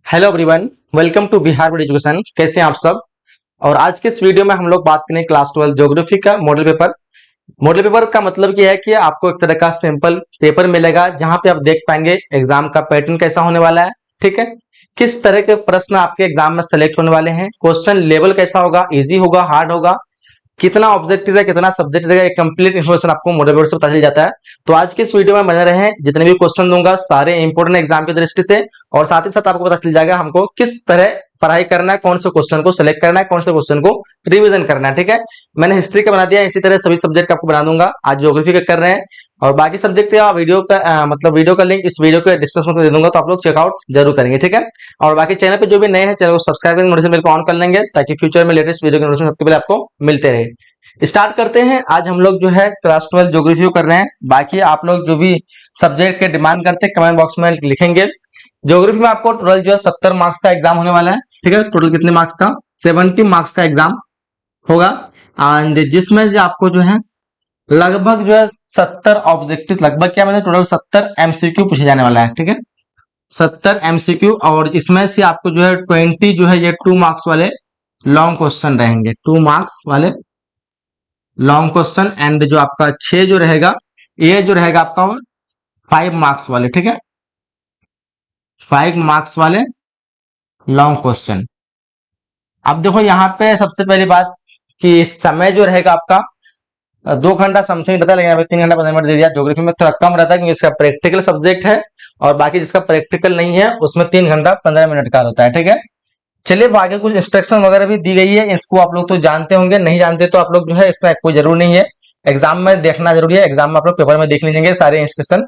Hello everyone, welcome to Bihar board education. कैसे हैं आप सब। और आज के इस वीडियो में हम लोग बात करेंगे क्लास 12 ज्योग्राफी का मॉडल पेपर। मॉडल पेपर का मतलब ये है कि आपको एक तरह का सिंपल पेपर मिलेगा जहां पे आप देख पाएंगे एग्जाम का पैटर्न कैसा होने वाला है। ठीक है, किस तरह के प्रश्न आपके एग्जाम में सेलेक्ट होने वाले हैं, क्वेश्चन लेवल कैसा होगा, इजी होगा, हार्ड होगा, कितना ऑब्जेक्टिव है, कितना सब्जेक्ट रहेगा, कंप्लीट इन्फॉर्मेशन आपको मॉडल पेपर से पता चल जाता है। तो आज के इस वीडियो में बने रहे, जितने भी क्वेश्चन दूंगा सारे इंपोर्टेंट एग्जाम की दृष्टि से, और साथ ही साथ आपको पता चल जाएगा हमको किस तरह पढ़ाई करना है, कौन से क्वेश्चन को सिलेक्ट करना है, कौन से क्वेश्चन को रिवीजन करना है। ठीक है, मैंने हिस्ट्री का बना दिया, इसी तरह सभी सब्जेक्ट का आपको बना दूंगा। आज ज्योग्राफी का कर रहे हैं और बाकी सब्जेक्ट का वीडियो का मतलब वीडियो का लिंक इस वीडियो के डिस्क्रिप्शन में दे दूंगा, तो आप लोग चेकआउट जरूर करेंगे। ठीक है, और बाकी चैनल पे जो भी नए हैं चैनल को सब्सक्राइब करके नोटिफिकेशन बेल को ऑन कर लेंगे ताकि फ्यूचर में लेटेस्ट वीडियो के नोटिफिकेशन सबसे पहले आपको मिलते रहे। स्टार्ट करते हैं। आज हम लोग जो है क्लास 12 ज्योग्राफी कर रहे हैं। बाकी आप लोग जो भी सब्जेक्ट के डिमांड करते हैं कमेंट बॉक्स में लिखेंगे। ज्योग्राफी में आपको टोटल जो है 70 मार्क्स का एग्जाम होने वाला है। ठीक है, टोटल कितने मार्क्स का? 70 मार्क्स का एग्जाम होगा। एंड जिसमें से आपको जो है लगभग जो है 70 ऑब्जेक्टिव, लगभग क्या मतलब टोटल 70 एमसीक्यू पूछे जाने वाला है। ठीक है, 70 एमसीक्यू, और इसमें से आपको जो है 20 जो है ये 2 मार्क्स वाले लॉन्ग क्वेश्चन रहेंगे, 2 मार्क्स वाले लॉन्ग क्वेश्चन। एंड जो आपका 6 जो रहेगा ये जो रहेगा आपका 5 मार्क्स वाले। ठीक है, 5 मार्क्स वाले लॉन्ग क्वेश्चन। अब देखो यहाँ पे सबसे पहली बात कि समय जो रहेगा आपका 2 घंटा समथिंग रहता है, लेकिन अभी 3 घंटा 15 मिनट दे दिया। ज्योग्राफी में थोड़ा कम रहता है क्योंकि इसका प्रैक्टिकल सब्जेक्ट है, और बाकी जिसका प्रैक्टिकल नहीं है उसमें 3 घंटा 15 मिनट का होता है। ठीक है, चलिए आगे कुछ इंस्ट्रक्शन वगैरह भी दी गई है, इसको आप लोग तो जानते होंगे, नहीं जानते तो आप लोग जो है इसका कोई जरूर नहीं है, एग्जाम में देखना जरूरी है। एग्जाम में आप लोग पेपर में देख लीजिएंगे सारे इंस्ट्रक्शन।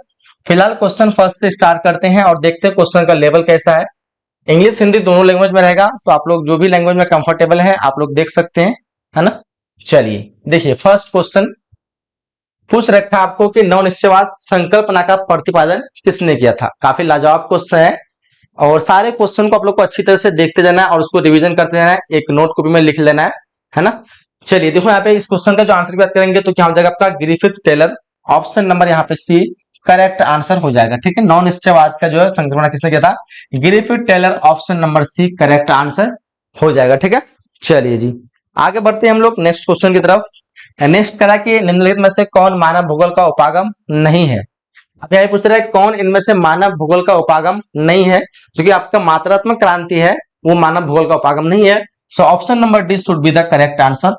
फिलहाल क्वेश्चन फर्स्ट से स्टार्ट करते हैं और देखते हैं क्वेश्चन का लेवल कैसा है। इंग्लिश हिंदी दोनों लैंग्वेज में रहेगा, तो आप लोग जो भी लैंग्वेज में कंफर्टेबल है आप लोग देख सकते हैं, है ना। चलिए देखिए, फर्स्ट क्वेश्चन पूछ रखा है आपको कि नव निश्चयवाद संकल्पना का प्रतिपादन किसने किया था। काफी लाजवाब क्वेश्चन है, और सारे क्वेश्चन को आप लोग को अच्छी तरह से देखते जाना है और उसको रिवीजन करते जाना है, एक नोट कॉपी में लिख लेना है ना। चलिए देखो यहाँ पे इस क्वेश्चन का जो आंसर की बात करेंगे तो क्या हो जाएगा आपका ग्रिफिथ टेलर, ऑप्शन नंबर यहाँ पे सी करेक्ट आंसर हो जाएगा। ठीक है, नौ निश्चयवाद का जो है संकल्पना किसने किया था? Griffith Taylor, option number C correct answer हो जाएगा। ठीक है, चलिए जी आगे बढ़ते हैं हम लोग नेक्स्ट क्वेश्चन की तरफ। नेक्स्ट करा कि निम्नलिखित में से कौन मानव भूगोल का उपागम नहीं है। अब यहाँ पूछ रहा है कौन इनमें से मानव भूगोल का उपागम नहीं है, क्योंकि आपका मात्रात्मक क्रांति है वो मानव भूगोल का उपागम नहीं है। So option number D should be the correct answer,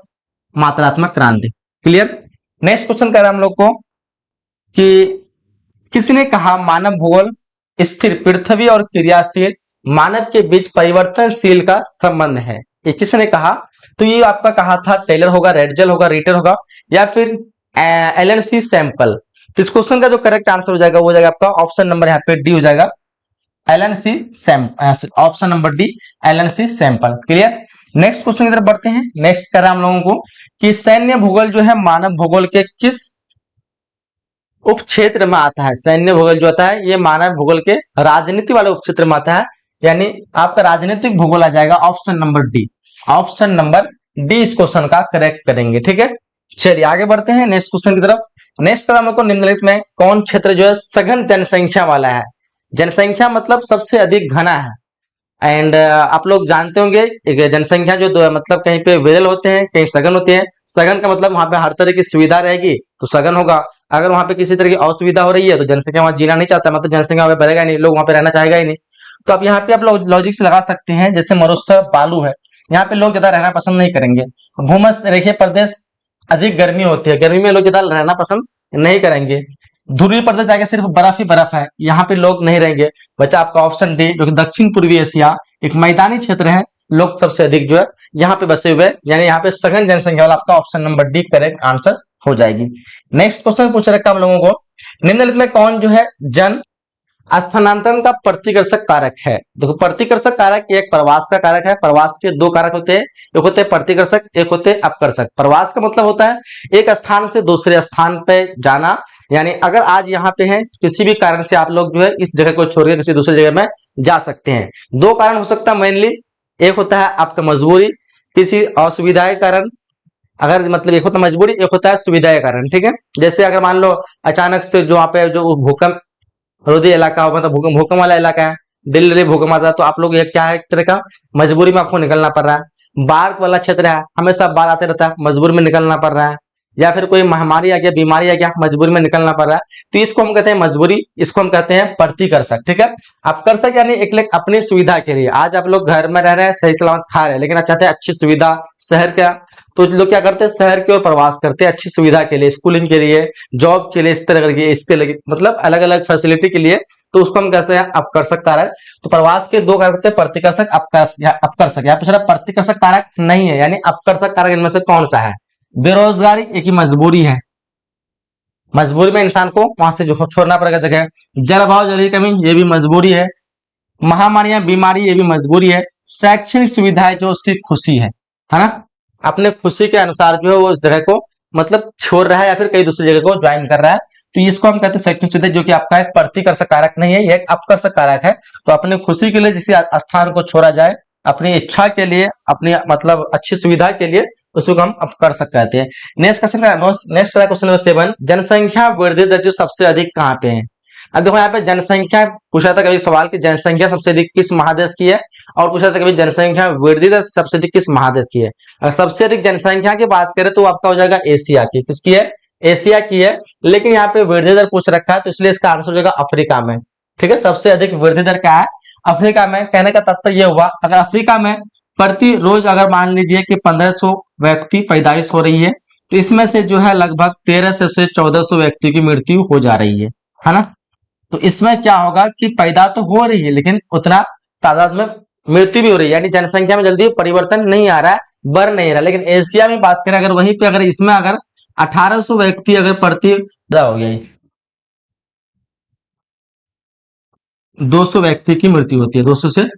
मात्रात्मक क्रांति। क्लियर। नेक्स्ट क्वेश्चन कर रहा है हम लोग को कि किसने कहा मानव भूगोल स्थिर पृथ्वी और क्रियाशील मानव के बीच परिवर्तनशील का संबंध है। ये किसने कहा? तो ये आपका कहा था टेलर होगा, रेडजल होगा, रिटर होगा, या फिर एलन सी सैंपल। तो इस क्वेश्चन का जो करेक्ट आंसर हो जाएगा वो हो जाएगा आपका ऑप्शन नंबर यहाँ पे डी हो जाएगा, एलन सी sample, option number d Allen सी सैंपल। क्लियर। नेक्स्ट क्वेश्चन की तरफ बढ़ते हैं। नेक्स्ट करा हम लोगों को कि सैन्य भूगोल जो है मानव भूगोल के किस उप क्षेत्र में आता है। सैन्य भूगोल जो आता है ये मानव भूगोल के राजनीति वाले उप क्षेत्र में आता है, यानी आपका राजनीतिक भूगोल आ जाएगा option number D. Option number D इस क्वेश्चन का करेक्ट करेंगे। ठीक है, चलिए आगे बढ़ते हैं नेक्स्ट क्वेश्चन की तरफ। नेक्स्ट कदम हमको निम्नलिखित में कौन क्षेत्र जो है सघन जनसंख्या वाला है। जनसंख्या मतलब सबसे अधिक घना है। एंड आप लोग जानते होंगे एक जनसंख्या जो मतलब कहीं पे विरल होते हैं, कहीं सघन होते हैं। सघन का मतलब वहां पे हर तरह की सुविधा रहेगी तो सघन होगा। अगर वहां पे किसी तरह की असुविधा हो रही है तो जनसंख्या वहां जीना नहीं चाहता, मतलब जनसंख्या वहां पे बढ़ेगा नहीं, लोग वहां पे रहना चाहेगा ही नहीं। तो आप यहाँ पे आप लॉजिक से लगा सकते हैं, जैसे मरुस्थल बालू है, यहाँ पे लोग ज्यादा रहना पसंद नहीं करेंगे। भूमध्य रेखीय प्रदेश अधिक गर्मी होती है, गर्मी में लोग ज्यादा रहना पसंद नहीं करेंगे। ध्रुवीय प्रदेश जाके सिर्फ बर्फ ही बर्फ है, यहाँ पे लोग नहीं रहेंगे। बच्चा आपका ऑप्शन डी जो कि दक्षिण पूर्वी एशिया एक मैदानी क्षेत्र है, लोग सबसे अधिक जो है यहाँ पे बसे हुए, यानी यहाँ पे सघन जनसंख्या वाला आपका option number D correct answer हो जाएगी। नेक्स्ट क्वेश्चन पूछ रखा हम लोगों को, निम्नलिखित में कौन जो है जन स्थानांतरण का प्रतिकर्षक कारक है। देखो प्रतिकर्षक कारक एक प्रवास का कारक है। प्रवास के 2 कारक होते हैं, एक होते हैं प्रतिकर्षक, एक होते हैं अपकर्षक। प्रवास का मतलब होता है एक स्थान से दूसरे स्थान पे जाना, यानी अगर आज यहाँ पे हैं किसी भी कारण से आप लोग जो है इस जगह को छोड़कर किसी दूसरी जगह में जा सकते हैं। 2 कारण हो सकता है मेनली, एक होता है आपका मजबूरी, किसी असुविधा के कारण, अगर मतलब एक होता है मजबूरी, एक होता है सुविधा के कारण। ठीक है, जैसे अगर मान लो अचानक से जो वहां पे जो भूकंप रोधी इलाका हो, मतलब भूकंप वाला इलाका है, दिल्ली भूकंप आता है तो आप लोग ये क्या है, एक तरह का मजबूरी में आपको निकलना पड़ रहा है। बाढ़ वाला क्षेत्र है, हमेशा बाढ़ आते रहता है, मजबूरी में निकलना पड़ रहा है। या फिर कोई महामारी आ गया, बीमारी आ गया, मजबूरी में निकलना पड़ रहा है, तो इसको हम कहते हैं मजबूरी, इसको हम कहते हैं प्रतिकर्षक। ठीक है, अब कर्षक यानी एक लाख अपनी सुविधा के लिए। आज आप लोग घर में रह रहे हैं, सही सलामत खा रहे हैं, लेकिन आप चाहते हैं अच्छी सुविधा शहर का, तो लोग क्या करते हैं, शहर की ओर प्रवास करते हैं अच्छी सुविधा के लिए, स्कूलिंग के लिए, जॉब के लिए, इस तरह के इसके लिए, मतलब अलग अलग फैसिलिटी के लिए, तो उसको हम कैसे हैं, अपकर्षक कारक। तो प्रवास के दो कारक होते हैं, प्रतिकर्षक, अपकर्षक। यहाँ पे प्रतिकर्षक कारक नहीं है, यानी अपकर्षक कारक इनमें से कौन सा है? बेरोजगारी एक ही मजबूरी है, मजबूरी में इंसान को वहां से जो छोड़ना पड़ेगा जगह। जलभाव, जल की कमी, ये भी मजबूरी है। महामारियां, बीमारी, ये भी मजबूरी है। शैक्षणिक सुविधाएं, जो उसकी खुशी है ना, अपने खुशी के अनुसार जो है वो उस जगह को मतलब छोड़ रहा है या फिर कई दूसरी जगह को ज्वाइन कर रहा है, तो इसको हम कहते हैं शैक्षणिक सुविधा, जो कि आपका एक प्रतिकर्षक कारक नहीं है, ये एक अपकर्षक कारक है। तो अपने खुशी के लिए जिस स्थान को छोड़ा जाए, अपनी इच्छा के लिए, अपनी मतलब अच्छी सुविधा के लिए, उसको हम अपकर्षक कहते हैं। नेक्स्ट क्वेश्चन नंबर 7, जनसंख्या वृद्धि दर जो सबसे अधिक कहाँ पे है? अब देखो यहाँ पे जनसंख्या पूछा था कभी सवाल कि जनसंख्या सबसे अधिक किस महादेश की है, और पूछा था कभी जनसंख्या वृद्धि दर सबसे अधिक किस महादेश की है। अगर सबसे अधिक जनसंख्या की बात करें तो आपका हो जाएगा एशिया की। किसकी है? एशिया की है। लेकिन यहाँ पे वृद्धि दर पूछ रखा है, तो इसलिए इसका आंसर हो जाएगा अफ्रीका में। ठीक है, सबसे अधिक वृद्धि दर क्या है? अफ्रीका में। कहने का तात्पर्य यह हुआ, अगर अफ्रीका में प्रति रोज अगर मान लीजिए कि 1500 व्यक्ति पैदाइश हो रही है, तो इसमें से जो है लगभग 1300 से 1400 व्यक्ति की मृत्यु हो जा रही है ना। तो इसमें क्या होगा कि पैदा तो हो रही है, लेकिन उतना तादाद में मृत्यु भी हो रही है, यानी जनसंख्या में जल्दी परिवर्तन नहीं आ रहा है, बढ़ नहीं रहा। लेकिन एशिया में बात करें अगर, वहीं पे अगर इसमें अगर 1800 व्यक्ति अगर प्रति हो गया, 200 व्यक्ति की मृत्यु होती है, 200 से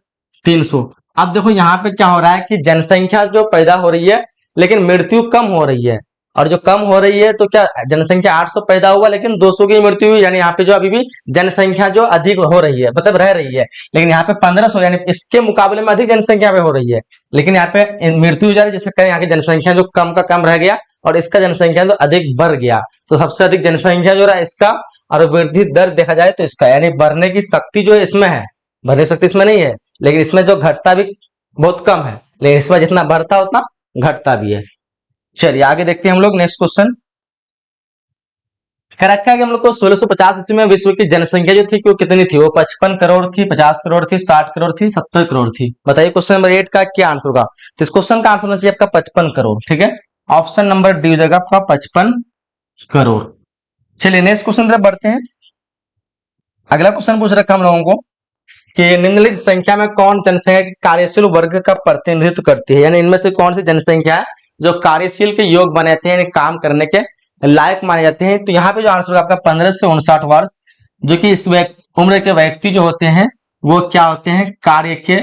300। अब देखो यहाँ पे क्या हो रहा है कि जनसंख्या जो पैदा हो रही है, लेकिन मृत्यु कम हो रही है। और जो कम हो रही है तो क्या, जनसंख्या 800 पैदा हुआ लेकिन 200 की मृत्यु हुई, यानी यहाँ पे जो अभी भी जनसंख्या जो अधिक हो रही है, मतलब रह रही है। लेकिन यहाँ पे 1500, यानी इसके मुकाबले में अधिक जनसंख्या पे हो रही है, लेकिन यहाँ पे मृत्यु हो जा रही है, जिससे कहें यहाँ की जनसंख्या जो कम का कम रह गया और इसका जनसंख्या तो अधिक बढ़ गया। तो सबसे अधिक जनसंख्या जो रहा इसका, और वृद्धि दर देखा जाए तो इसका, यानी बढ़ने की शक्ति जो है इसमें है, बढ़ने की शक्ति इसमें नहीं है, लेकिन इसमें जो घटता भी बहुत कम है, लेकिन इसमें जितना बढ़ता है उतना घटता भी है। चलिए आगे देखते हैं हम लोग नेक्स्ट क्वेश्चन। कह रखा है कि हम लोग को 1650 ईस्वी में विश्व की जनसंख्या जो थी वो कितनी थी? वो 55 करोड़ थी, 50 करोड़ थी, 60 करोड़ थी, 70 करोड़ थी। बताइए क्वेश्चन नंबर 8 का क्या आंसर होगा? तो इस क्वेश्चन का आंसर होना चाहिए आपका 55 करोड़। ठीक है, ऑप्शन नंबर डी हो जाएगा आपका 55 करोड़। चलिए नेक्स्ट क्वेश्चन तरफ बढ़ते हैं। अगला क्वेश्चन पूछ रखा हम लोगों को कि निम्नलिखित संख्या में कौन जनसंख्या के कार्यशील वर्ग का प्रतिनिधित्व करती है, यानी इनमें से कौन सी जनसंख्या है जो कार्यशील के योग बनाते हैं, यानी काम करने के लायक माने जाते हैं। तो यहाँ पे जो आंसर होगा आपका 15 से 59 वर्ष, जो कि इस उम्र के व्यक्ति जो होते हैं वो क्या होते हैं, कार्य के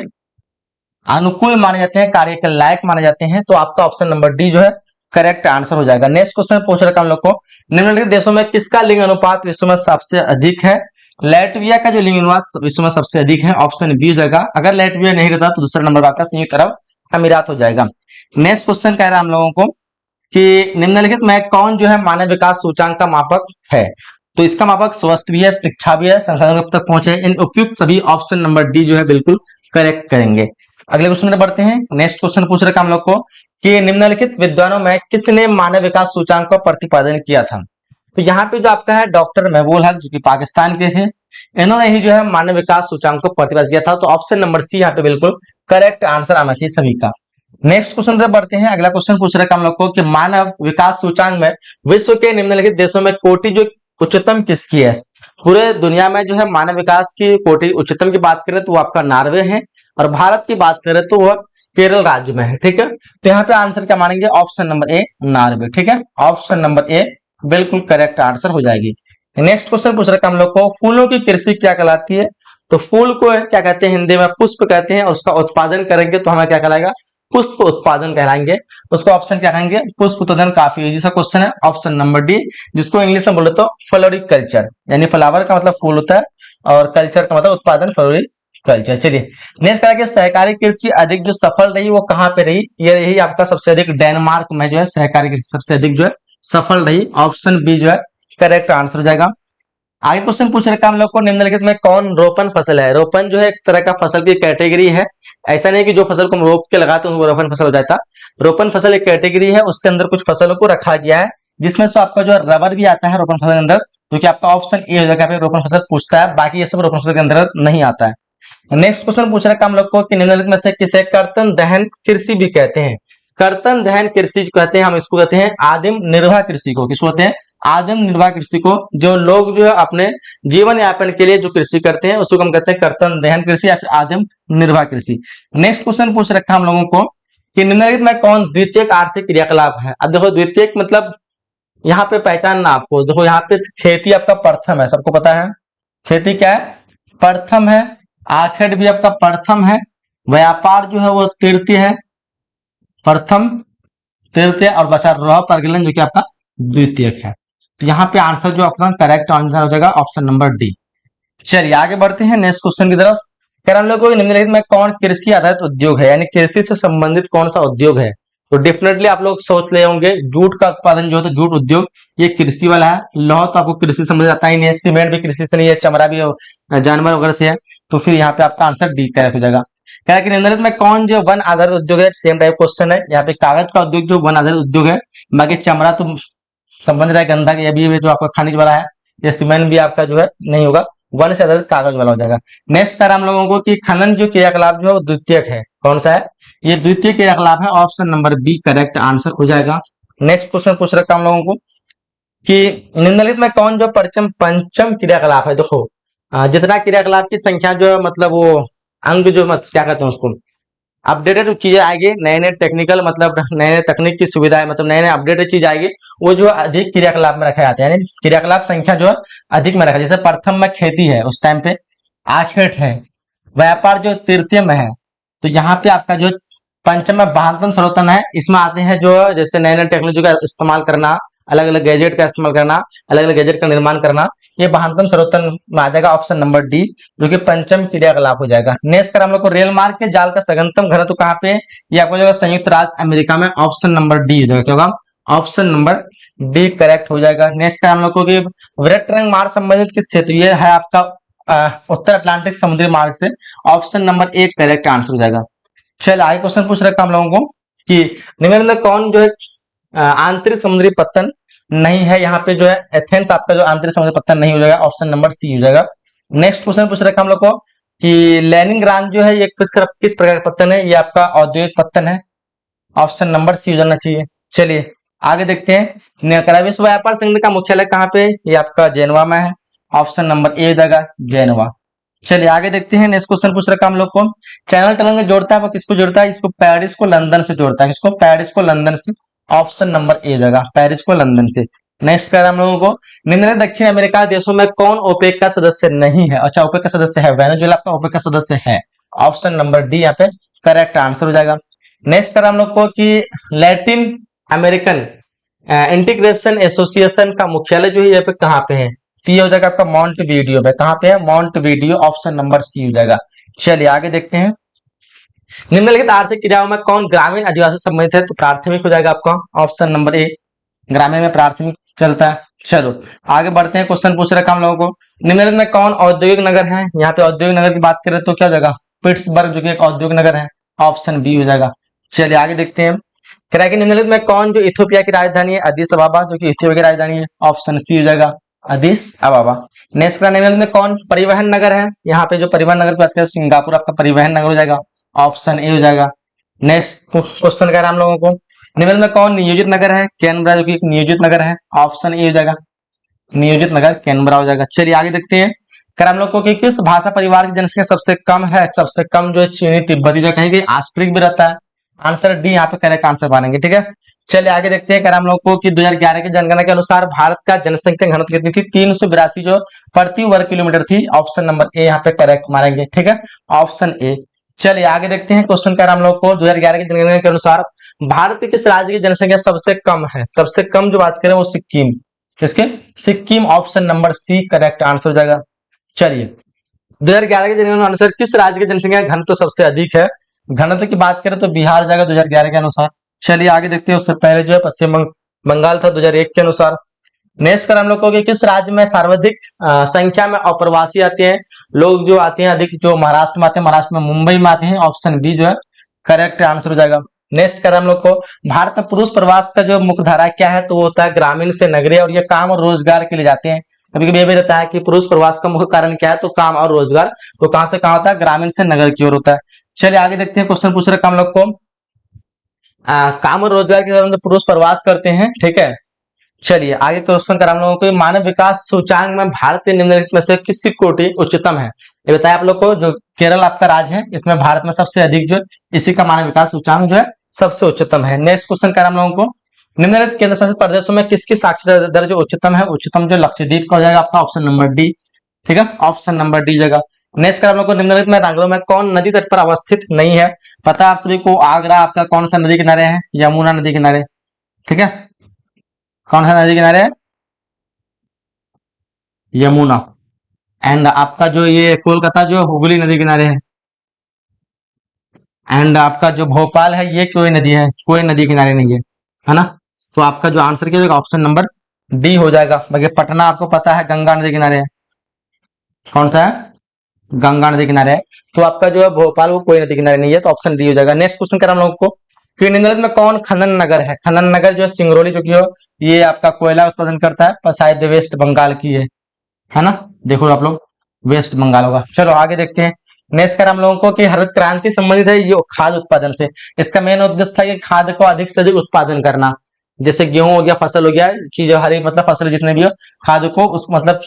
अनुकूल माने जाते हैं, कार्य के लायक माने जाते हैं। तो आपका ऑप्शन नंबर डी जो है करेक्ट आंसर हो जाएगा। नेक्स्ट क्वेश्चन पूछ रखा हम लोग को, निम्नलिखित देशों में किसका लिंग अनुपात विश्व में सबसे अधिक है? लैटविया का जो लिंग अनुपात विश्व में सबसे अधिक है, ऑप्शन बी हो जाएगा। अगर लैटविया नहीं रहता तो दूसरा नंबर आपका संयुक्त अरब अमीरात हो जाएगा। नेक्स्ट क्वेश्चन कह रहा है हम लोगों को कि निम्नलिखित में कौन जो है मानव विकास सूचांक का मापक है? तो इसका मापक स्वास्थ्य भी है, शिक्षा भी है, संसाधन कब तक पहुंचे, इन उपयुक्त सभी ऑप्शन नंबर डी जो है बिल्कुल करेक्ट करेंगे। अगले क्वेश्चन में बढ़ते हैं। नेक्स्ट क्वेश्चन पूछ रखा हम लोग को कि निम्नलिखित विद्वानों में किसने मानव विकास सूचांक का प्रतिपादन किया था? तो यहाँ पे जो आपका है डॉक्टर महबूब हक, जो कि पाकिस्तान के थे, इन्होंने ही जो है मानव विकास सूचांक को प्रतिपादित किया था। तो ऑप्शन नंबर सी यहाँ पे बिल्कुल करेक्ट आंसर आना चाहिए सभी का। नेक्स्ट क्वेश्चन तरफ बढ़ते हैं। अगला क्वेश्चन पूछ रखा हम लोग को कि मानव विकास सूचांक में विश्व के निम्नलिखित देशों में कोटि जो उच्चतम किसकी है? पूरे दुनिया में जो है मानव विकास की कोटि उच्चतम की बात करें तो वो आपका नॉर्वे है, और भारत की बात करें तो वह केरल राज्य में है। ठीक है, तो यहाँ पे आंसर क्या मानेंगे? Option number A Norway. ठीक है, ऑप्शन नंबर ए बिल्कुल करेक्ट आंसर हो जाएगी। नेक्स्ट क्वेश्चन पूछ रखा हम लोग को, फूलों की कृषि क्या कहलाती है? तो फूल को क्या कहते हैं हिंदी में? पुष्प कहते हैं। उसका उत्पादन करेंगे तो हमें क्या कहलाएगा? पुष्प उत्पादन कहलाएंगे। उसको ऑप्शन क्या कहेंगे? पुष्प उत्पादन। काफी इजी सा क्वेश्चन है, ऑप्शन नंबर डी, जिसको इंग्लिश में बोले तो फ्लोरिकल्चर, यानी फ्लावर का मतलब फूल होता है और कल्चर का मतलब उत्पादन, फ्लोरिकल्चर। चलिए नेक्स्ट करेंगे, सहकारी कृषि अधिक जो सफल रही वो कहाँ पे रही? ये रही आपका सबसे अधिक डेनमार्क में जो है सहकारी कृषि सबसे अधिक जो है सफल रही। ऑप्शन बी जो है करेक्ट आंसर हो जाएगा। आगे क्वेश्चन पूछ रखा हम लोग को, निम्नलिखित में कौन रोपण फसल है। रोपण जो है एक तरह का फसल की कैटेगरी है। ऐसा नहीं कि जो फसल को हम रोप के लगाते हैं वो रोपण फसल हो जाता। रोपण फसल एक कैटेगरी है, उसके अंदर कुछ फसलों को रखा गया है, जिसमें से आपका जो रबर भी आता है रोपण फसल के अंदर, जो कि आपका ऑप्शन ए हो जाएगा। रोपण फसल पूछता है, बाकी ये सब रोपण फसल के अंदर नहीं आता है। नेक्स्ट क्वेश्चन पूछ रखा हम लोग को कि निम्नलिखित में से किसे कर्तन दहन कृषि भी कहते हैं। कर्तन दहन कृषि कहते हैं, हम इसको कहते हैं आदिम निर्वाह कृषि को। किसको कहते हैं? आदिम निर्वाह कृषि को। जो लोग जो है अपने जीवन यापन के लिए जो कृषि करते हैं उसको हम कहते हैं कर्तन दहन कृषि या फिर आदिम निर्वाह कृषि। नेक्स्ट क्वेश्चन पूछ रखा हम लोगों को कि निम्नलिखित में कौन द्वितीयक आर्थिक क्रियाकलाप है। अब देखो द्वितीयक मतलब यहाँ पे पहचानना आपको, देखो यहाँ पे खेती आपका प्रथम है, सबको पता है खेती क्या है? प्रथम है। आखिर भी आपका प्रथम है। व्यापार जो है वो तृतीय है, प्रथम तृतीय, और बचा रह प्रगलन जो कि आपका द्वितीयक है। तो यहाँ पे आंसर जो अपना करेक्ट आंसर हो जाएगा ऑप्शन नंबर डी। चलिए आगे बढ़ते हैं नेक्स्ट क्वेश्चन की तरफ। कह हम लोग को निम्नलिखित में कौन कृषि आधारित उद्योग है, यानी कृषि से संबंधित कौन सा उद्योग है। तो डेफिनेटली आप लोग सोच ले होंगे जूट का उत्पादन जो होता है, जूट उद्योग, ये कृषि वाला है। लौह तो आपको कृषि से आता ही नहीं है, सीमेंट भी कृषि से नहीं है, चमड़ा भी जानवर वगैरह से है। तो फिर यहाँ पे आपका आंसर डी करेक्ट हो जाएगा। कह रहा कि निम्नलिखित में कौन जो वन आधारित उद्योग है, सेम टाइप क्वेश्चन है। यहाँ पे कागज का उद्योग जो वन आधारित उद्योग है, बाकी चमड़ा तो संबंध रहा है गंधा के, अभी जो आपका खनिज वाला है, ये सीमेंट भी आपका जो है नहीं होगा, वन से आधारित कागज वाला हो जाएगा। नेक्स्ट हम लोगों को कि खनन जो क्रियाकलाप जो है वो द्वितीयक है, कौन सा है? ये द्वितीय क्रियाकलाप है, option number B correct answer हो जाएगा। नेक्स्ट क्वेश्चन पूछ रखा हम लोगों को कि निम्नलिखित में कौन जो पंचम क्रियाकलाप है। देखो जितना क्रियाकलाप की संख्या जो है, मतलब वो अंग जो क्या कहते हैं उसको, अपडेटेड चीजें आएगी, नए नए टेक्निकल मतलब नए नए तकनीक की सुविधाएं, मतलब नए नए अपडेटेड चीज आएगी, वो जो अधिक क्रियाकलाप में रखा जाता है, यानी क्रियाकलाप संख्या जो है अधिक में रखा। जैसे प्रथम में खेती है उस टाइम पे आखेट है, व्यापार जो तृतीय में है, तो यहाँ पे आपका जो पंचम में बहातम सर्वोत्तम है, इसमें आते हैं जो जैसे नए नए टेक्नोलॉजी का इस्तेमाल करना, अलग अलग गैजेट का इस्तेमाल करना, अलग अलग गैजेट का निर्माण करना, ये बहातम सर्वोत्तम में आ जाएगा ऑप्शन नंबर डी, जो कि पंचम क्रियाकलाप हो जाएगा। नेक्स्ट कर हम लोग को रेल मार्ग के जाल का सघनतम घनत्व कहाँ पे, ये आपको जाएगा संयुक्त राज्य अमेरिका में, ऑप्शन नंबर डी हो जाएगा। क्या होगा? ऑप्शन नंबर डी करेक्ट हो जाएगा। नेक्स्ट हम लोग को कि वृत्त रंग मार्ग संबंधित किससे, तो ये है आपका उत्तर अटलांटिक समुद्री मार्ग से, option number A correct answer हो जाएगा। चलिए आगे क्वेश्चन पूछ रखा हम लोगों को कि निम्न में कौन जो है आंतरिक समुद्री पत्तन नहीं है। यहाँ पे जो है एथेंस आपका जो आंतरिक समुद्री पत्तन नहीं हो जाएगा, ऑप्शन नंबर सी हो जाएगा। नेक्स्ट क्वेश्चन पूछ रखा हम लोग को कि लेनिनग्राड जो है ये किस प्रकार का पत्तन है, ये आपका औद्योगिक पत्तन है, ऑप्शन नंबर सी हो जाना चाहिए। चलिए आगे देखते हैं, विश्व व्यापार संगठन का मुख्यालय कहाँ पे, ये आपका जेनेवा में है, ऑप्शन नंबर ए हो जाएगा जेनेवा। चलिए आगे देखते हैं, नेक्स्ट क्वेश्चन पूछ रखा हम लोग को, चैनल टनल में जोड़ता है वो किसको जोड़ता है, इसको पेरिस को लंदन से जोड़ता है, किसको? पेरिस को लंदन से, ऑप्शन नंबर ए जाएगा पेरिस को लंदन से। नेक्स्ट कर हम लोगों को, निम्न दक्षिण अमेरिका देशों में कौन ओपेक का सदस्य नहीं है। अच्छा ओपेक का सदस्य है, वेनेजुएला आपका ओपेक का सदस्य है, ऑप्शन नंबर डी यहाँ पे करेक्ट आंसर हो जाएगा। नेक्स्ट कर हम लोग को कि लैटिन अमेरिकन इंटीग्रेशन एसोसिएशन का मुख्यालय जो है यहाँ पे कहाँ पे है, तो ये हो जाएगा आपका मॉन्टवीडियो पे, कहाँ पे है? मॉन्टवीडियो, ऑप्शन नंबर सी हो जाएगा। चलिए आगे देखते हैं, निम्नलिखित आर्थिक क्रियाओं में कौन ग्रामीण आदिवासी संबंधित है, तो प्राथमिक हो जाएगा आपका, ऑप्शन नंबर ए, ग्रामीण में प्राथमिक चलता है। चलो आगे बढ़ते हैं, क्वेश्चन पूछ रखा हम लोगों को, निम्नलिखित में कौन औद्योगिक नगर है। यहाँ पे औद्योगिक नगर की बात करें तो क्या हो जाएगा? पिट्सबर्ग जो कि एक औद्योगिक नगर है, ऑप्शन बी हो जाएगा। चलिए आगे देखते हैं, कह रहा है कि निम्नलिखित में कौन जो इथियोपिया की राजधानी है, अदीस अबाबा जो कि इथियोपिया की राजधानी है, ऑप्शन सी हो जाएगा अदीस अबाबा। नेक्स्ट निम्नलिखित में कौन परिवहन नगर है, यहाँ पे जो परिवहन नगर की बात करें सिंगापुर आपका परिवहन नगर हो जाएगा, ऑप्शन ए हो जाएगा। नेक्स्ट क्वेश्चन कह रहा है हम लोगों को, निम्न में कौन नियोजित नगर है, कैनबरा जो कि एक नियोजित नगर है, ऑप्शन ए हो जाएगा, नियोजित नगर कैनबरा हो जाएगा। चलिए आगे देखते हैं, कर हम लोग को कि किस भाषा परिवार की जनसंख्या सबसे कम है, सबसे कम जो है चीनी तिब्बती, जो कहीं आस्ट्रिक भी रहता है, आंसर डी यहाँ पे करेक्ट आंसर मानेंगे, ठीक है। चलिए आगे देखते हैं, कर हम लोग को कि 2011 की जनगणना के अनुसार भारत का जनसंख्या घनत्व कितनी थी, 382 जो प्रति वर्ग किलोमीटर थी, ऑप्शन नंबर ए यहाँ पे करेक्ट मानेंगे, ठीक है, ऑप्शन ए। चलिए आगे देखते हैं, क्वेश्चन कर हम लोग को 2011 की जनगणना के अनुसार भारत के किस राज्य की जनसंख्या सबसे कम है, सबसे कम जो बात करें वो सिक्किम, किसके? Sikkim, option number C correct answer हो जाएगा। चलिए 2011 की जनगणना के अनुसार किस राज्य की जनसंख्या घनत्व सबसे अधिक है, घनत्व की बात करें तो बिहार जाएगा 2011 के अनुसार। चलिए आगे देखते हैं, उससे पहले जो है पश्चिम बंगाल था 2001 के अनुसार। नेक्स्ट कर हम लोग को कि किस राज्य में सर्वाधिक संख्या में अप्रवासी आते हैं, लोग जो आते हैं अधिक, जो महाराष्ट्र में आते हैं, महाराष्ट्र में मुंबई में आते हैं, ऑप्शन बी जो है करेक्ट आंसर हो जाएगा। नेक्स्ट कर हम लोग को भारत में पुरुष प्रवास का जो मुख्य धारा क्या है, तो वो होता है ग्रामीण से नगरीय, और ये काम और रोजगार के लिए जाते हैं। कभी कभी ये भी रहता है कि पुरुष प्रवास का मुख्य कारण क्या है, तो काम और रोजगार, तो कहां से कहां होता है, ग्रामीण से नगर की ओर होता है। चलिए आगे देखते हैं, क्वेश्चन पूछ रहे हम लोग को काम और रोजगार के दौरान पुरुष प्रवास करते हैं, ठीक है। चलिए आगे क्वेश्चन करा हम लोगों को, मानव विकास सूचांक में भारत के निम्नलिखित में से किसकी कोटि उच्चतम है। ये बताया आप लोग को, जो केरल आपका राज्य है, इसमें भारत में सबसे अधिक जो इसी का मानव विकास सूचांक जो है सबसे उच्चतम है। नेक्स्ट क्वेश्चन करा हम लोगों को, निम्नलिखित केंद्र शासित प्रदेशों में किसकी साक्षरता दर जो उच्चतम है, उच्चतम जो लक्षद्वीप का हो जाएगा आपका ऑप्शन नंबर डी, ठीक है, ऑप्शन नंबर डी जगह। नेक्स्ट कर हम लोग को, निम्नलिखित में नगरों में कौन नदी तट पर अवस्थित नहीं है। पता है आप सभी को, आगरा आपका कौन सा नदी किनारे है, यमुना नदी किनारे, ठीक है, कौन सा नदी किनारे है, यमुना। एंड आपका जो ये कोलकाता जो हुगली नदी किनारे है। एंड आपका जो भोपाल है ये कोई नदी है, कोई नदी किनारे नहीं है ना। तो आपका जो आंसर क्या होगा, ऑप्शन नंबर डी हो जाएगा। बाकी पटना आपको पता है गंगा नदी किनारे है, कौन सा है, गंगा नदी किनारे है। तो आपका जो है भोपाल वो कोई नदी किनारे नहीं है, तो ऑप्शन डी हो जाएगा। नेक्स्ट क्वेश्चन करा हम लोग को कि निम्नलिखित में कौन खनन नगर है। खनन नगर जो है सिंगरौली, जो कि हो ये आपका कोयला उत्पादन करता है, पर शायद वेस्ट बंगाल की है ना, देखो आप लोग वेस्ट बंगाल होगा। चलो आगे देखते हैं। नेक्स्ट कर हम लोगों को कि हरित क्रांति संबंधित है ये खाद्य उत्पादन से। इसका मेन उद्देश्य था कि खाद्य को अधिक से अधिक उत्पादन करना, जैसे गेहूं हो गया, फसल हो गया, चीज हरी मतलब फसल जितने भी हो, खाद्य को उस मतलब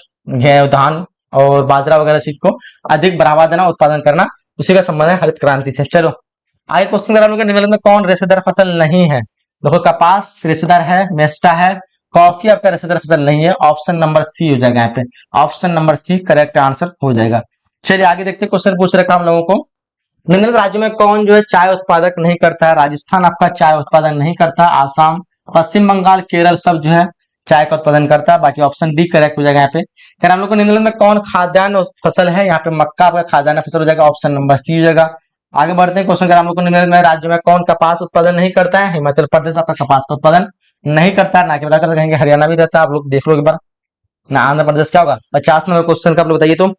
धान और बाजरा वगैरह चीज को अधिक बढ़ावा देना, उत्पादन करना, उसी का संबंध है हरित क्रांति से। चलो आगे क्वेश्चन कर हम लोग, निम्नलिखित में कौन रेशेदार फसल नहीं है। देखो कपास रेशेदार है, मेस्टा है, कॉफी आपका रेशेदार फसल नहीं है, ऑप्शन नंबर सी हो जाएगा यहाँ पे, option number C correct answer हो जाएगा। चलिए आगे देखते हैं, क्वेश्चन पूछ रखा हम लोगों को, निम्नलिखित राज्यों में कौन जो है चाय उत्पादक नहीं करता है। राजस्थान आपका चाय उत्पादन नहीं करता, आसाम, पश्चिम बंगाल, केरल सब जो है चाय का उत्पादन करता है। बाकी ऑप्शन डी करेक्ट हो जाएगा यहाँ पे। फिर हम लोग को निम्नलिखित में कौन खाद्यान्न फसल है, यहाँ पे मक्का आपका खाद्यान्न फसल हो जाएगा, ऑप्शन नंबर सी हो जाएगा। आगे बढ़ते हैं, क्वेश्चन हम लोग को, निम्नलिखित में राज्य में कौन कपास उत्पादन नहीं करता है। हिमाचल प्रदेश आपका कपास का उत्पादन नहीं करता है, ना के बराबर कहेंगे हरियाणा भी रहता है, आप लोग देख लो एक बार ना। आंध्र प्रदेश क्या होगा, 50 नंबर क्वेश्चन का आप लोग बताइए, तो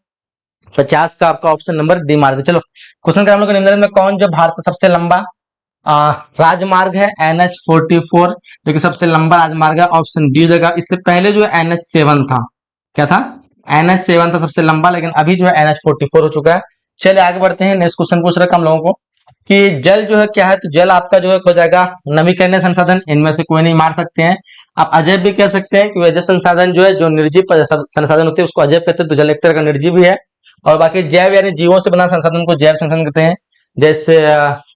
50 का आपका ऑप्शन नंबर डी मार दे। चलो क्वेश्चन हम लोग निम्नलिखित में कौन जो भारत का सबसे लंबा राजमार्ग है, NH44 जो कि सबसे लंबा राजमार्ग है, ऑप्शन डी जगह। इससे पहले जो NH7 था, क्या था, NH7 था सबसे लंबा, लेकिन अभी जो है NH44 हो चुका है। चलिए आगे बढ़ते हैं, नेक्स्ट क्वेश्चन पूछ रखा हम लोगों को कि जल जो है क्या है, तो जल आपका जो है हो जाएगा नवीकरणीय संसाधन, इनमें से कोई नहीं मार सकते हैं। आप अजैव भी कह सकते हैं, कि जल संसाधन जो है, जो निर्जीव संसाधन होते हैं उसको अजैव कहते हैं, तो जल एक तरह का निर्जीव भी है। और बाकी जैव यानी जीवों से बना संसाधन को जैव संसाधन कहते हैं। जैसे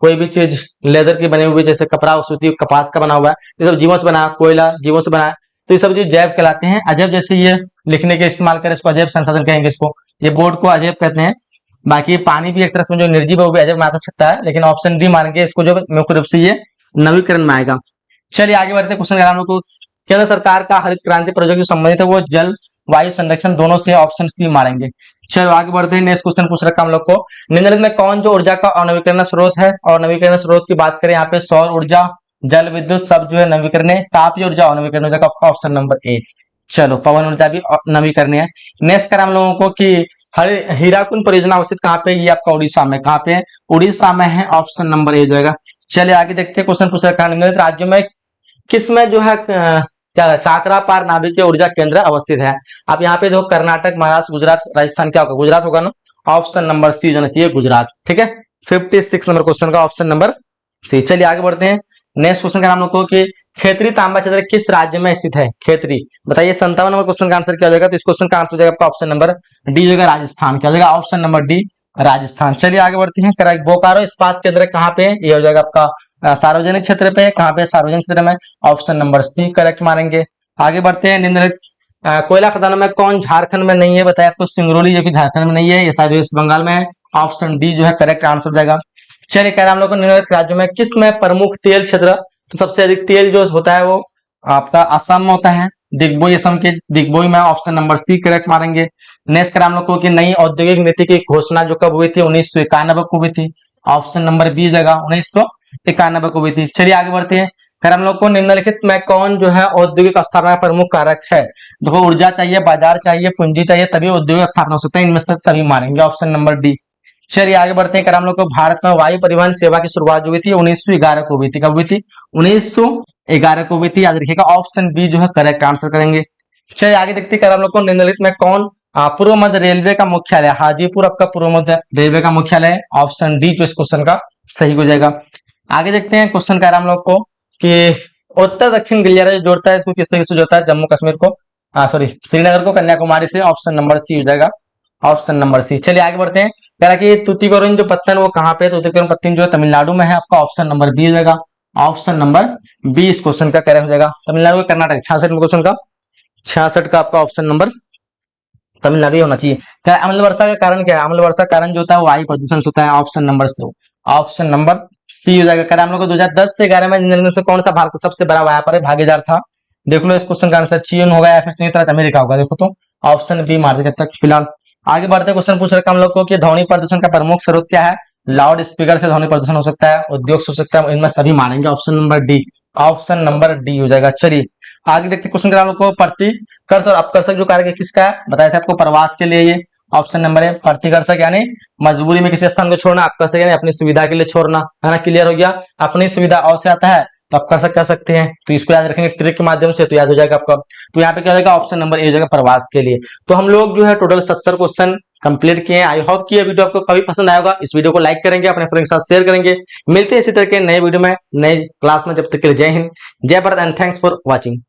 कोई भी चीज लेदर की बनी हुई, जैसे कपड़ा सूती कपास का बना हुआ है, ये सब जीवों से बना, कोयला जीवों से बना है, तो ये सब चीज जैव कहलाते हैं। अजैव जैसे ये लिखने के इस्तेमाल करें, इसको अजैव संसाधन कहेंगे, इसको ये बोर्ड को अजैव कहते हैं। बाकी पानी भी एक तरह से जो निर्जीव है वो भी अजैव में आ सकता है, लेकिन ऑप्शन डी मान के इसको जो मुख्य रूप से ये नवीकरण में आएगा। चलिए आगे बढ़ते हैं, क्वेश्चन हम लोग को केंद्र सरकार का हरित क्रांति प्रोजेक्ट जो संबंधित है वो जल वायु संरक्षण दोनों से, ऑप्शन सी मारेंगे। चलो आगे बढ़ते हैं, नेक्स्ट क्वेश्चन पूछ रखा हम लोग को, निम्नलिखित में कौन जो ऊर्जा का अनवीकरण स्रोत है। और नवीकरण स्रोत की बात करें, यहाँ पे सौर ऊर्जा, जल विद्युत सब जो है नवीकरणीय, तापीय ऊर्जा अनवीकरणीय हो जाएगा, आपका ऑप्शन नंबर ए। चलो पवन ऊर्जा भी नवीकरणीय है। नेक्स्ट करा हम लोगों को कि हीराकुंड परियोजना अवस्थित कहाँ पे, ये आपका उड़ीसा में, कहाँ पे, उड़ीसा में है, ऑप्शन नंबर ए जाएगा। चलिए आगे देखते हैं, क्वेश्चन पूछ रखा है, निम्नलिखित राज्यों में किसमें जो है क्या काकरापार नाभिकीय ऊर्जा केंद्र अवस्थित है। आप यहाँ पे देखो कर्नाटक, महाराष्ट्र, गुजरात, राजस्थान, क्या होगा, गुजरात होगा ना, ऑप्शन नंबर सी जाना चाहिए, गुजरात, ठीक है। 56 नंबर क्वेश्चन का ऑप्शन नंबर सी। चलिए आगे बढ़ते हैं, नेक्स्ट क्वेश्चन का हम लोग को कि खेतरी तांबा क्षेत्र किस राज्य में स्थित है। खेतरी बताइए, 57 नंबर क्वेश्चन का आंसर क्या हो जाएगा, तो इस क्वेश्चन का आंसर हो जाएगा आपका ऑप्शन नंबर डी हो जाएगा, राजस्थान, क्या हो जाएगा, ऑप्शन नंबर डी राजस्थान। चलिए आगे बढ़ते हैं, करेक्ट बोकारो इस्पात केंद्र कहाँ पे है, ये हो जाएगा आपका सार्वजनिक क्षेत्र पे, कहाँ पे, सार्वजनिक क्षेत्र में, ऑप्शन नंबर सी करेक्ट मानेंगे। आगे बढ़ते हैं, निम्नलिखित कोयला खदानों में कौन झारखंड में नहीं है, बताया आपको सिंगरौली जो कि झारखंड में नहीं है, ये शायद वेस्ट बंगाल में है, ऑप्शन डी जो है करेक्ट आंसर हो जाएगा। चलिए कह रहे हैं हम लोग को, निम्नलिखित राज्यों में किस में प्रमुख तेल क्षेत्र, तो सबसे अधिक तेल जो होता है वो आपका असम में होता है, दिग्बोई, असम के दिग्बोई में, ऑप्शन नंबर सी करेक्ट मारेंगे। नेक्स्ट करा हम लोग को कि नई औद्योगिक नीति की घोषणा जो कब हुई थी, 1991 को हुई थी, ऑप्शन नंबर बी जगह 1991 को हुई थी। चलिए आगे बढ़ते हैं, फिर हम लोग को निम्नलिखित में कौन जो है औद्योगिक स्थापना का प्रमुख कारक है। देखो ऊर्जा चाहिए, बाजार चाहिए, पूंजी चाहिए, तभी औद्योगिक स्थापना हो सकता है। इनमें से सभी मानेंगे, ऑप्शन नंबर डी। चलिए आगे बढ़ते हैं। कर हम लोग को भारत में वायु परिवहन सेवा की शुरुआत जो हुई थी 1911 को हुई थी। कब हुई थी? 1911 को हुई थी, याद रखिएगा। ऑप्शन बी जो है करेक्ट आंसर करेंगे। चलिए आगे देखते हैं। कर हम लोग को निम्नलिखित में कौन पूर्व मध्य रेलवे का मुख्यालय, हाजीपुर आपका पूर्व मध्य रेलवे का मुख्यालय है। ऑप्शन डी जो इस क्वेश्चन का सही हो जाएगा। आगे देखते हैं क्वेश्चन का हम लोग को कि उत्तर दक्षिण गलियारा जो जोड़ता है इसको किससे किससे जोड़ता है? जम्मू कश्मीर को, सॉरी श्रीनगर को कन्याकुमारी से। ऑप्शन नंबर सी हो जाएगा, ऑप्शन नंबर सी। चलिए आगे बढ़ते हैं। कह रहा कि तूतीकोरिन जो पत्तन वो कहाँ पे है? तूतीकोरिन पत्तन जो है तमिलनाडु में है। आपका ऑप्शन नंबर बी हो जाएगा, ऑप्शन नंबर बी इस क्वेश्चन का करेक्ट हो जाएगा। तमिलनाडु का कर्नाटक 66 में क्वेश्चन का 66 का आपका ऑप्शन नंबर तमिलनाडु होना चाहिए। क्या अम्ल वर्षा का कारण क्या है? अम्ल वर्षा का कारण जो होता है वो वायु प्रदूषण से होता है। Option number C, option number C हो जाएगा। क्या हम लोग को 2010 से 11 में इनमें से कौन सा भारत का सबसे बड़ा व्यापारी भागीदार था? देख लो इस क्वेश्चन का आंसर चीन होगा या फिर संयुक्त राज्य अमेरिका होगा। देखो तो ऑप्शन बी मार दे तक फिलहाल। आगे बढ़ते क्वेश्चन पूछ रखा हम लोग को कि ध्वनि प्रदूषण का प्रमुख स्रोत क्या है? लाउड स्पीकर से ध्वनि प्रदूषण हो सकता है, उद्योग से हो सकता है, इनमें सभी मानेंगे। Option number D, option number D हो जाएगा। चलिए आगे देखते क्वेश्चन का हम लोग को प्रतिकर्ष और अपकर्षक जो कार्य किसका है? बताया था आपको प्रवास के लिए। ये ऑप्शन नंबर है प्रतिकर्षक यानी मजबूरी में किसी स्थान को छोड़ना, अपकर्षक यानी अपनी सुविधा के लिए छोड़ना, है ना। क्लियर हो गया। अपनी सुविधा और से आता है तो अपकर्षक कर सकते हैं, तो इसको याद रखेंगे ट्रिक के माध्यम से, तो याद हो जाएगा आपका। तो यहाँ पे क्या हो जाएगा? ऑप्शन नंबर ए हो जाएगा प्रवास के लिए। तो हम लोग जो है टोटल 70 क्वेश्चन कंप्लीट किए हैं। आई होप कि ये वीडियो आपको काफी पसंद आएगा। इस वीडियो को लाइक करेंगे, अपने फ्रेंड के साथ शेयर करेंगे। मिलते हैं इसी तरह के नए वीडियो में, नए क्लास में। जब तक के लिए जय हिंद, जय Bharat and thanks for watching.